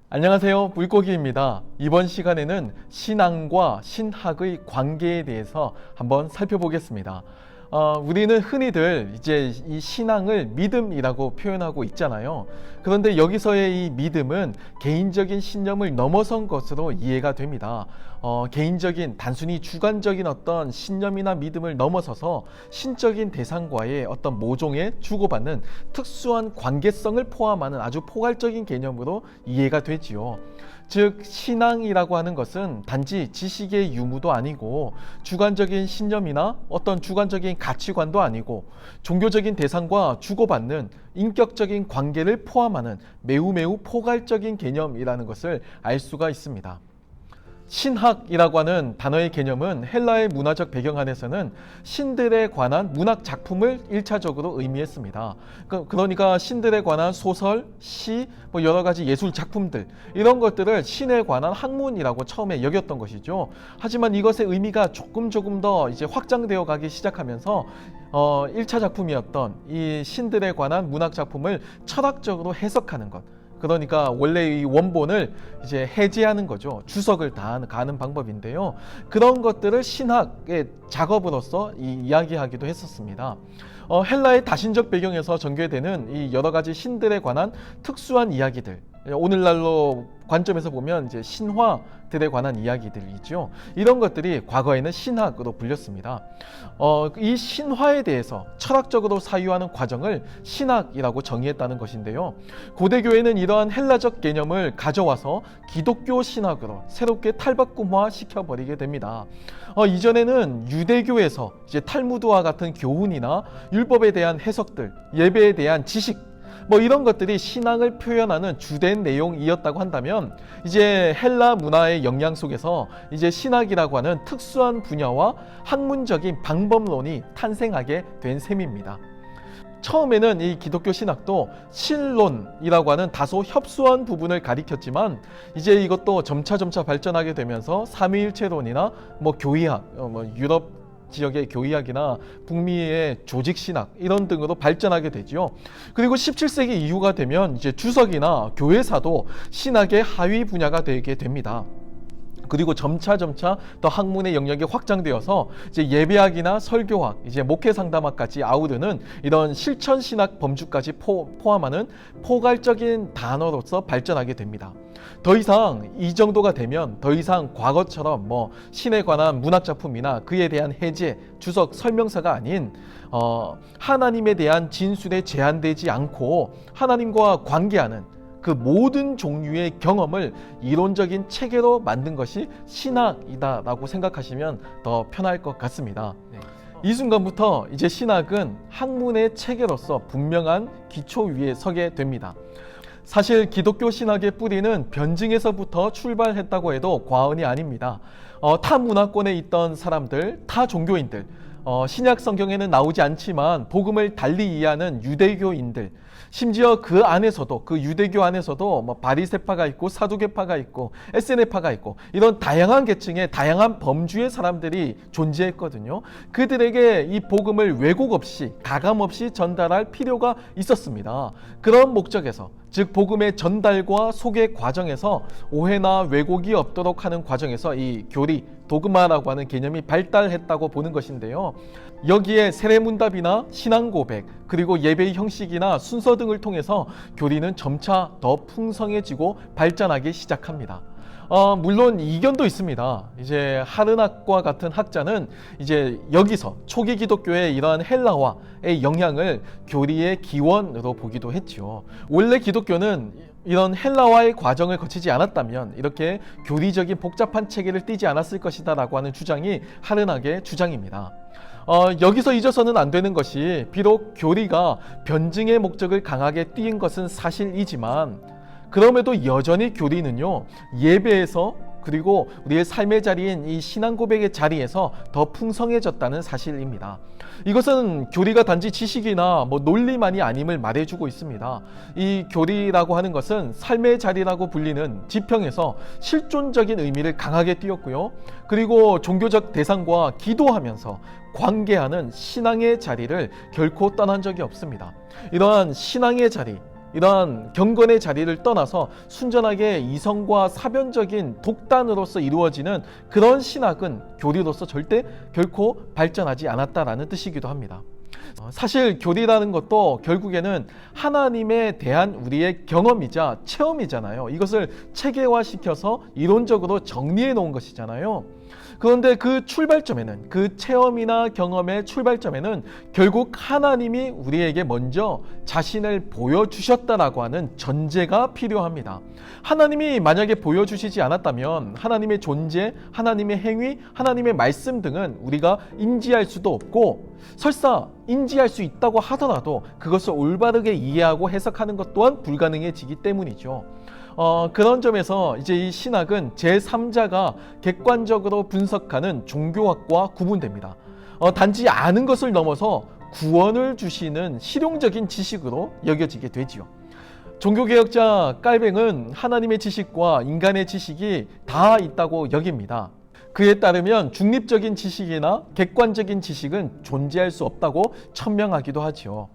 안녕하세요. 물고기입니다. 이번 시간에는 신앙과 신학의 관계에 대해서 한번 살펴보겠습니다. 우리는 흔히들 이제 이 신앙을 믿음이라고 표현하고 있잖아요. 그런데 여기서의 이 믿음은 개인적인 신념을 넘어선 것으로 이해가 됩니다. 개인적인 단순히 주관적인 어떤 신념이나 믿음을 넘어서서 신적인 대상과의 어떤 모종에 주고받는 특수한 관계성을 포함하는 아주 포괄적인 개념으로 이해가 되지요. 즉 신앙이라고 하는 것은 단지 지식의 유무도 아니고 주관적인 신념이나 어떤 주관적인 가치관도 아니고 종교적인 대상과 주고받는 인격적인 관계를 포함하는 매우 포괄적인 개념이라는 것을 알 수가 있습니다. 신학이라고 하는 단어의 개념은 헬라의 문화적 배경 안에서는 신들에 관한 문학 작품을 1차적으로 의미했습니다. 그러니까 신들에 관한 소설, 시, 여러 가지 예술 작품들 이런 것들을 신에 관한 학문이라고 처음에 여겼던 것이죠. 하지만 이것의 의미가 조금 더 이제 확장되어 가기 시작하면서 1차 작품이었던 이 신들에 관한 문학 작품을 철학적으로 해석하는 것, 그러니까 원래 이 원본을 이제 해제하는 거죠. 주석을 가는 방법인데요. 그런 것들을 신학의 작업으로서 이야기하기도 했었습니다. 헬라의 다신적 배경에서 전개되는 이 여러 가지 신들에 관한 특수한 이야기들, 오늘날로 관점에서 보면 이제 신화들에 관한 이야기들이죠. 이런 것들이 과거에는 신학으로 불렸습니다. 이 신화에 대해서 철학적으로 사유하는 과정을 신학이라고 정의했다는 것인데요. 고대 교회는 이러한 헬라적 개념을 가져와서 기독교 신학으로 새롭게 탈바꿈화 시켜버리게 됩니다. 이전에는 유대교에서 이제 탈무드와 같은 교훈이나 율법에 대한 해석들, 예배에 대한 지식, 이런 것들이 신앙을 표현하는 주된 내용이었다고 한다면, 이제 헬라 문화의 영향 속에서 이제 신학이라고 하는 특수한 분야와 학문적인 방법론이 탄생하게 된 셈입니다. 처음에는 이 기독교 신학도 신론이라고 하는 다소 협소한 부분을 가리켰지만, 이제 이것도 점차 발전하게 되면서 삼위일체론이나 교의학, 유럽 지역의 교의학이나 북미의 조직신학 이런 등으로 발전하게 되죠. 그리고 17세기 이후가 되면 이제 주석이나 교회사도 신학의 하위 분야가 되게 됩니다. 그리고 점차 더 학문의 영역이 확장되어서 이제 예배학이나 설교학, 이제 목회 상담학까지 아우르는 이런 실천 신학 범주까지 포함하는 포괄적인 단어로서 발전하게 됩니다. 더 이상 이 정도가 되면 더 이상 과거처럼 신에 관한 문학 작품이나 그에 대한 해제, 주석, 설명서가 아닌 하나님에 대한 진술에 제한되지 않고 하나님과 관계하는 그 모든 종류의 경험을 이론적인 체계로 만든 것이 신학이다라고 생각하시면 더 편할 것 같습니다. 이 순간부터 이제 신학은 학문의 체계로서 분명한 기초 위에 서게 됩니다. 사실 기독교 신학의 뿌리는 변증에서부터 출발했다고 해도 과언이 아닙니다. 타 문화권에 있던 사람들, 타 종교인들, 신약 성경에는 나오지 않지만 복음을 달리 이해하는 유대교인들, 심지어 그 안에서도, 그 유대교 안에서도 바리새파가 있고 사두개파가 있고 에세네파가 있고 이런 다양한 계층의 다양한 범주의 사람들이 존재했거든요. 그들에게 이 복음을 왜곡 없이 가감 없이 전달할 필요가 있었습니다. 그런 목적에서, 즉 복음의 전달과 소개 과정에서 오해나 왜곡이 없도록 하는 과정에서 이 교리, 도그마라고 하는 개념이 발달했다고 보는 것인데요. 여기에 세례문답이나 신앙고백, 그리고 예배의 형식이나 순서 등을 통해서 교리는 점차 더 풍성해지고 발전하기 시작합니다. 물론 이견도 있습니다. 이제 하르낙과 같은 학자는 이제 여기서 초기 기독교의 이러한 헬라화의 영향을 교리의 기원으로 보기도 했죠. 원래 기독교는 이런 헬라화의 과정을 거치지 않았다면 이렇게 교리적인 복잡한 체계를 띠지 않았을 것이다 라고 하는 주장이 하르낙의 주장입니다. 여기서 잊어서는 안 되는 것이, 비록 교리가 변증의 목적을 강하게 띈 것은 사실이지만 그럼에도 여전히 교리는요, 예배에서 그리고 우리의 삶의 자리인 이 신앙 고백의 자리에서 더 풍성해졌다는 사실입니다. 이것은 교리가 단지 지식이나 논리만이 아님을 말해주고 있습니다. 이 교리라고 하는 것은 삶의 자리라고 불리는 지평에서 실존적인 의미를 강하게 띄었고요. 그리고 종교적 대상과 기도하면서 관계하는 신앙의 자리를 결코 떠난 적이 없습니다. 이러한 신앙의 자리, 이러한 경건의 자리를 떠나서 순전하게 이성과 사변적인 독단으로서 이루어지는 그런 신학은 교리로서 절대 결코 발전하지 않았다라는 뜻이기도 합니다. 사실 교리라는 것도 결국에는 하나님에 대한 우리의 경험이자 체험이잖아요. 이것을 체계화시켜서 이론적으로 정리해 놓은 것이잖아요. 그런데 그 출발점에는, 그 체험이나 경험의 출발점에는 결국 하나님이 우리에게 먼저 자신을 보여주셨다라고 하는 전제가 필요합니다. 하나님이 만약에 보여주시지 않았다면 하나님의 존재, 하나님의 행위, 하나님의 말씀 등은 우리가 인지할 수도 없고, 설사 인지할 수 있다고 하더라도 그것을 올바르게 이해하고 해석하는 것 또한 불가능해지기 때문이죠. 그런 점에서 이제 이 신학은 제3자가 객관적으로 분석하는 종교학과 구분됩니다. 단지 아는 것을 넘어서 구원을 주시는 실용적인 지식으로 여겨지게 되지요. 종교개혁자 깔뱅은 하나님의 지식과 인간의 지식이 다 있다고 여깁니다. 그에 따르면 중립적인 지식이나 객관적인 지식은 존재할 수 없다고 천명하기도 하지요.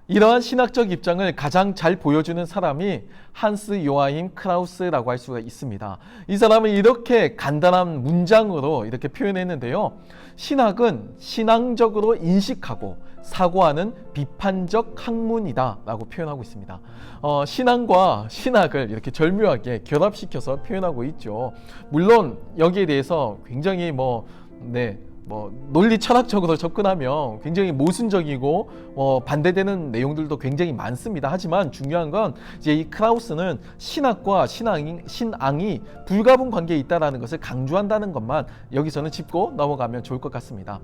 이러한 신학적 입장을 가장 잘 보여주는 사람이 한스 요하임 크라우스라고 할 수가 있습니다. 이 사람은 이렇게 간단한 문장으로 이렇게 표현했는데요. 신학은 신앙적으로 인식하고 사고하는 비판적 학문이다 라고 표현하고 있습니다. 신앙과 신학을 이렇게 절묘하게 결합시켜서 표현하고 있죠. 물론 여기에 대해서 굉장히 논리 철학적으로 접근하면 굉장히 모순적이고 반대되는 내용들도 굉장히 많습니다. 하지만 중요한 건 이제 이 크라우스는 신학과 신앙이 불가분 관계에 있다는 것을 강조한다는 것만 여기서는 짚고 넘어가면 좋을 것 같습니다.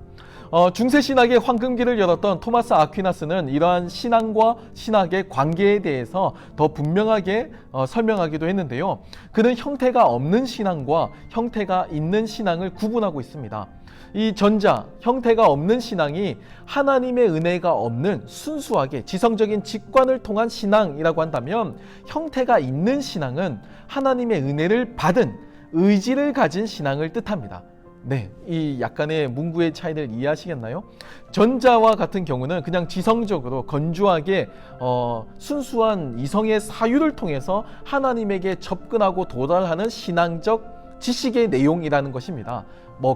중세 신학의 황금기를 열었던 토마스 아퀴나스는 이러한 신앙과 신학의 관계에 대해서 더 분명하게 설명하기도 했는데요. 그는 형태가 없는 신앙과 형태가 있는 신앙을 구분하고 있습니다. 이 전자, 형태가 없는 신앙이 하나님의 은혜가 없는 순수하게 지성적인 직관을 통한 신앙이라고 한다면, 형태가 있는 신앙은 하나님의 은혜를 받은 의지를 가진 신앙을 뜻합니다. 네, 이 약간의 문구의 차이를 이해하시겠나요? 전자와 같은 경우는 그냥 지성적으로 건조하게 순수한 이성의 사유를 통해서 하나님에게 접근하고 도달하는 신앙적 지식의 내용이라는 것입니다.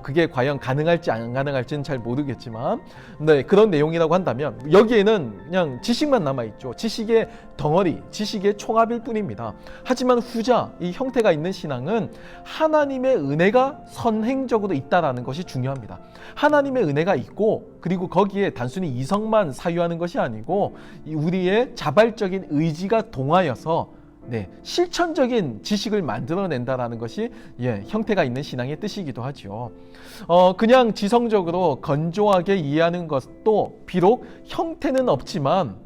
그게 과연 가능할지 안 가능할지는 잘 모르겠지만, 네, 그런 내용이라고 한다면 여기에는 그냥 지식만 남아있죠. 지식의 덩어리, 지식의 총합일 뿐입니다. 하지만 후자, 이 형태가 있는 신앙은 하나님의 은혜가 선행적으로 있다는 것이 중요합니다. 하나님의 은혜가 있고, 그리고 거기에 단순히 이성만 사유하는 것이 아니고 우리의 자발적인 의지가 동하여서 실천적인 지식을 만들어낸다라는 것이 형태가 있는 신앙의 뜻이기도 하죠. 그냥 지성적으로 건조하게 이해하는 것도 비록 형태는 없지만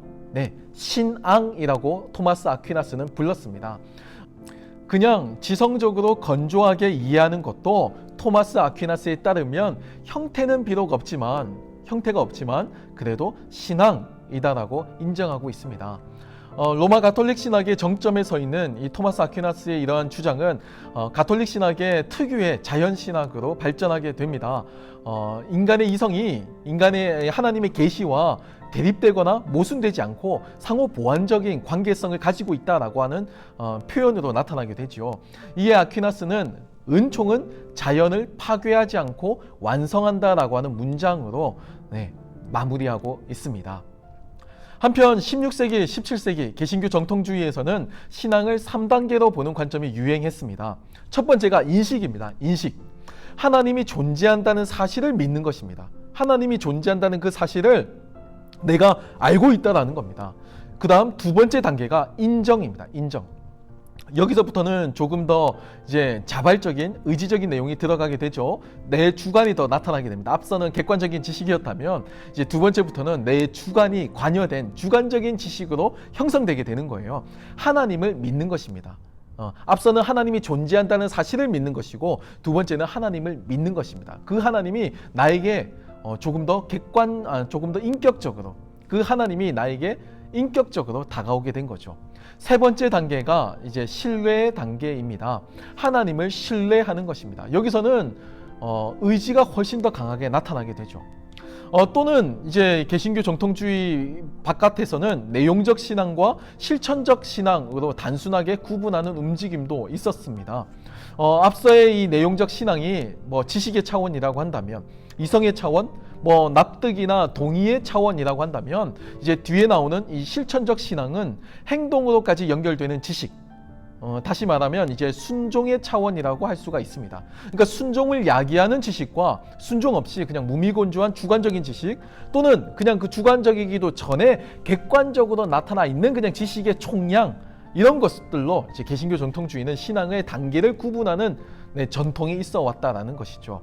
신앙이라고 토마스 아퀴나스는 불렀습니다. 그냥 지성적으로 건조하게 이해하는 것도 토마스 아퀴나스에 따르면 형태는 비록 없지만, 형태가 없지만 그래도 신앙이다라고 인정하고 있습니다. 로마 가톨릭 신학의 정점에 서 있는 이 토마스 아퀴나스의 이러한 주장은 가톨릭 신학의 특유의 자연신학으로 발전하게 됩니다. 인간의 이성이 인간의 하나님의 계시와 대립되거나 모순되지 않고 상호 보완적인 관계성을 가지고 있다라고 하는 표현으로 나타나게 되죠. 이에 아퀴나스는 은총은 자연을 파괴하지 않고 완성한다라고 하는 문장으로 마무리하고 있습니다. 한편 16세기, 17세기 개신교 정통주의에서는 신앙을 3단계로 보는 관점이 유행했습니다. 첫 번째가 인식입니다. 인식. 하나님이 존재한다는 사실을 믿는 것입니다. 하나님이 존재한다는 그 사실을 내가 알고 있다는 겁니다. 그 다음 두 번째 단계가 인정입니다. 인정. 여기서부터는 조금 더 이제 자발적인 의지적인 내용이 들어가게 되죠. 내 주관이 더 나타나게 됩니다. 앞서는 객관적인 지식이었다면 이제 두 번째부터는 내 주관이 관여된 주관적인 지식으로 형성되게 되는 거예요. 하나님을 믿는 것입니다. 앞서는 하나님이 존재한다는 사실을 믿는 것이고, 두 번째는 하나님을 믿는 것입니다. 그 하나님이 나에게 조금 더 조금 더 인격적으로, 그 하나님이 나에게 인격적으로 다가오게 된 거죠. 세 번째 단계가 이제 신뢰의 단계입니다. 하나님을 신뢰하는 것입니다. 여기서는 의지가 훨씬 더 강하게 나타나게 되죠. 또는 이제 개신교 정통주의 바깥에서는 내용적 신앙과 실천적 신앙으로 단순하게 구분하는 움직임도 있었습니다. 앞서의 이 내용적 신앙이 뭐 지식의 차원이라고 한다면, 이성의 차원, 뭐 납득이나 동의의 차원이라고 한다면, 이제 뒤에 나오는 이 실천적 신앙은 행동으로까지 연결되는 지식, 다시 말하면 이제 순종의 차원이라고 할 수가 있습니다. 그러니까 순종을 야기하는 지식과 순종 없이 그냥 무미건조한 주관적인 지식, 또는 그냥 그 주관적이기도 전에 객관적으로 나타나 있는 그냥 지식의 총량, 이런 것들로 이제 개신교 정통주의는 신앙의 단계를 구분하는 전통이 있어 왔다라는 것이죠.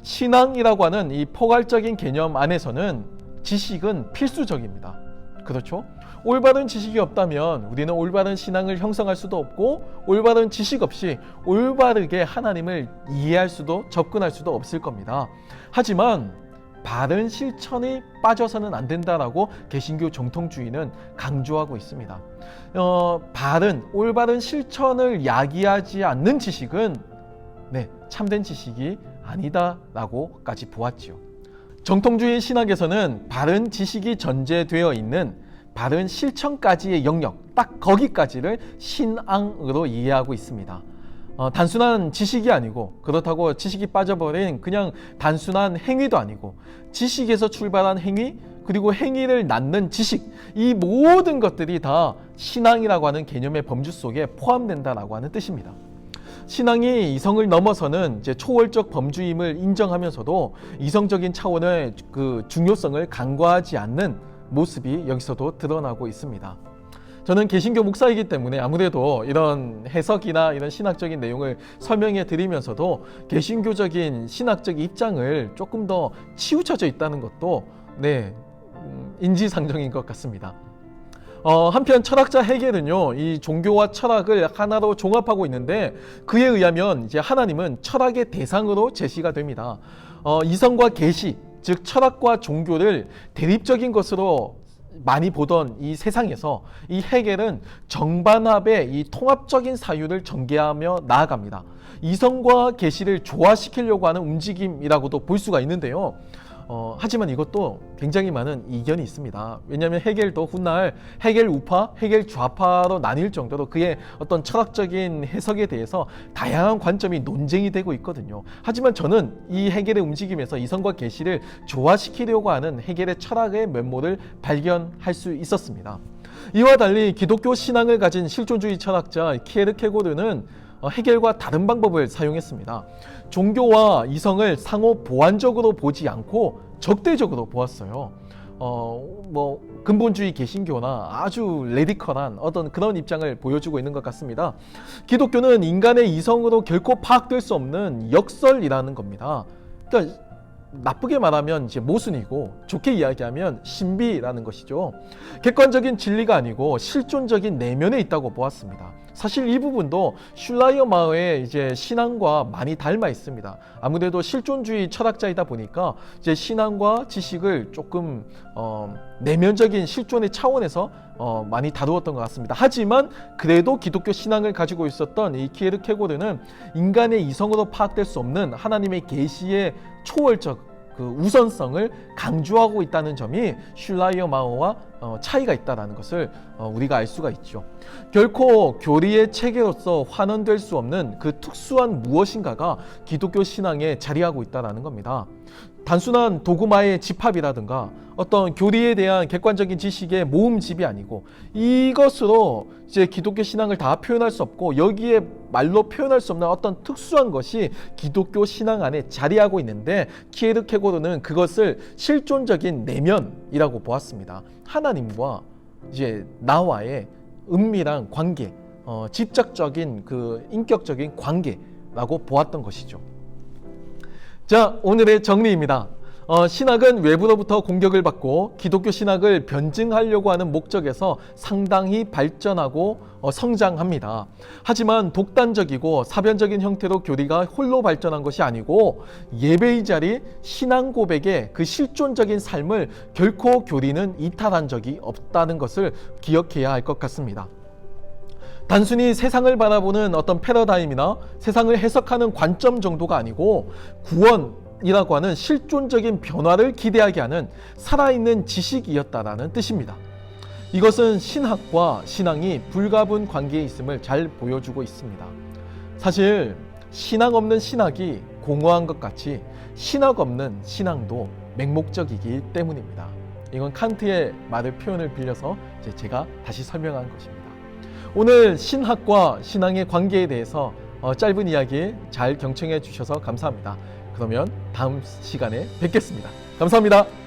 신앙이라고 하는 이 포괄적인 개념 안에서는 지식은 필수적입니다. 그렇죠? 올바른 지식이 없다면 우리는 올바른 신앙을 형성할 수도 없고, 올바른 지식 없이 올바르게 하나님을 이해할 수도 접근할 수도 없을 겁니다. 하지만 바른 실천이 빠져서는 안 된다라고 개신교 정통주의는 강조하고 있습니다. 올바른 실천을 야기하지 않는 지식은 참된 지식이 아니다라고까지 보았지요. 정통주의 신학에서는 바른 지식이 전제되어 있는 바른 실천까지의 영역, 딱 거기까지를 신앙으로 이해하고 있습니다. 단순한 지식이 아니고, 그렇다고 지식이 빠져버린 그냥 단순한 행위도 아니고, 지식에서 출발한 행위, 그리고 행위를 낳는 지식, 이 모든 것들이 다 신앙이라고 하는 개념의 범주 속에 포함된다라고 하는 뜻입니다. 신앙이 이성을 넘어서는 이제 초월적 범주임을 인정하면서도 이성적인 차원의 그 중요성을 간과하지 않는 모습이 여기서도 드러나고 있습니다. 저는 개신교 목사이기 때문에 아무래도 이런 해석이나 이런 신학적인 내용을 설명해 드리면서도 개신교적인 신학적 입장을 조금 더 치우쳐져 있다는 것도 인지상정인 것 같습니다. 한편 철학자 헤겔은요, 이 종교와 철학을 하나로 종합하고 있는데, 그에 의하면 이제 하나님은 철학의 대상으로 제시가 됩니다. 이성과 계시, 즉 철학과 종교를 대립적인 것으로 많이 보던 이 세상에서 이 헤겔은 정반합의 이 통합적인 사유를 전개하며 나아갑니다. 이성과 계시를 조화시키려고 하는 움직임이라고도 볼 수가 있는데요. 하지만 이것도 굉장히 많은 이견이 있습니다. 왜냐하면 헤겔도 훗날 헤겔 우파, 헤겔 좌파로 나뉠 정도로 그의 어떤 철학적인 해석에 대해서 다양한 관점이 논쟁이 되고 있거든요. 하지만 저는 이 헤겔의 움직임에서 이성과 계시를 조화시키려고 하는 헤겔의 철학의 면모를 발견할 수 있었습니다. 이와 달리 기독교 신앙을 가진 실존주의 철학자 키에르케고르는 헤겔과 다른 방법을 사용했습니다. 종교와 이성을 상호 보완적으로 보지 않고 적대적으로 보았어요. 근본주의 개신교나 아주 레디컬한 어떤 그런 입장을 보여주고 있는 것 같습니다. 기독교는 인간의 이성으로 결코 파악될 수 없는 역설이라는 겁니다. 그러니까 나쁘게 말하면 이제 모순이고, 좋게 이야기하면 신비라는 것이죠. 객관적인 진리가 아니고 실존적인 내면에 있다고 보았습니다. 사실 이 부분도 슐라이어마어의 이제 신앙과 많이 닮아 있습니다. 아무래도 실존주의 철학자이다 보니까 이제 신앙과 지식을 조금 내면적인 실존의 차원에서 많이 다루었던 것 같습니다. 하지만 그래도 기독교 신앙을 가지고 있었던 이 키에르케고르는 인간의 이성으로 파악될 수 없는 하나님의 계시의 초월적 그 우선성을 강조하고 있다는 점이 슐라이어마어와 차이가 있다는 것을 우리가 알 수가 있죠. 결코 교리의 체계로서 환원될 수 없는 그 특수한 무엇인가가 기독교 신앙에 자리하고 있다는 겁니다. 단순한 도구마의 집합이라든가 어떤 교리에 대한 객관적인 지식의 모음집이 아니고, 이것으로 이제 기독교 신앙을 다 표현할 수 없고 여기에 말로 표현할 수 없는 어떤 특수한 것이 기독교 신앙 안에 자리하고 있는데, 키에르케고르는 그것을 실존적인 내면이라고 보았습니다. 하나님과 이제 나와의 은밀한 관계, 직접적인 그 인격적인 관계라고 보았던 것이죠. 자, 오늘의 정리입니다. 신학은 외부로부터 공격을 받고 기독교 신학을 변증하려고 하는 목적에서 상당히 발전하고 성장합니다. 하지만 독단적이고 사변적인 형태로 교리가 홀로 발전한 것이 아니고, 예배의 자리, 신앙 고백의 그 실존적인 삶을 결코 교리는 이탈한 적이 없다는 것을 기억해야 할 것 같습니다. 단순히 세상을 바라보는 어떤 패러다임이나 세상을 해석하는 관점 정도가 아니고, 구원을 신이라고 하는 실존적인 변화를 기대하게 하는 살아있는 지식이었다라는 뜻입니다. 이것은 신학과 신앙이 불가분 관계에 있음을 잘 보여주고 있습니다. 사실 신앙 없는 신학이 공허한 것 같이 신학 없는 신앙도 맹목적이기 때문입니다. 이건 칸트의 말을 표현을 빌려서 제가 다시 설명한 것입니다. 오늘 신학과 신앙의 관계에 대해서 짧은 이야기 잘 경청해 주셔서 감사합니다. 그러면 다음 시간에 뵙겠습니다. 감사합니다.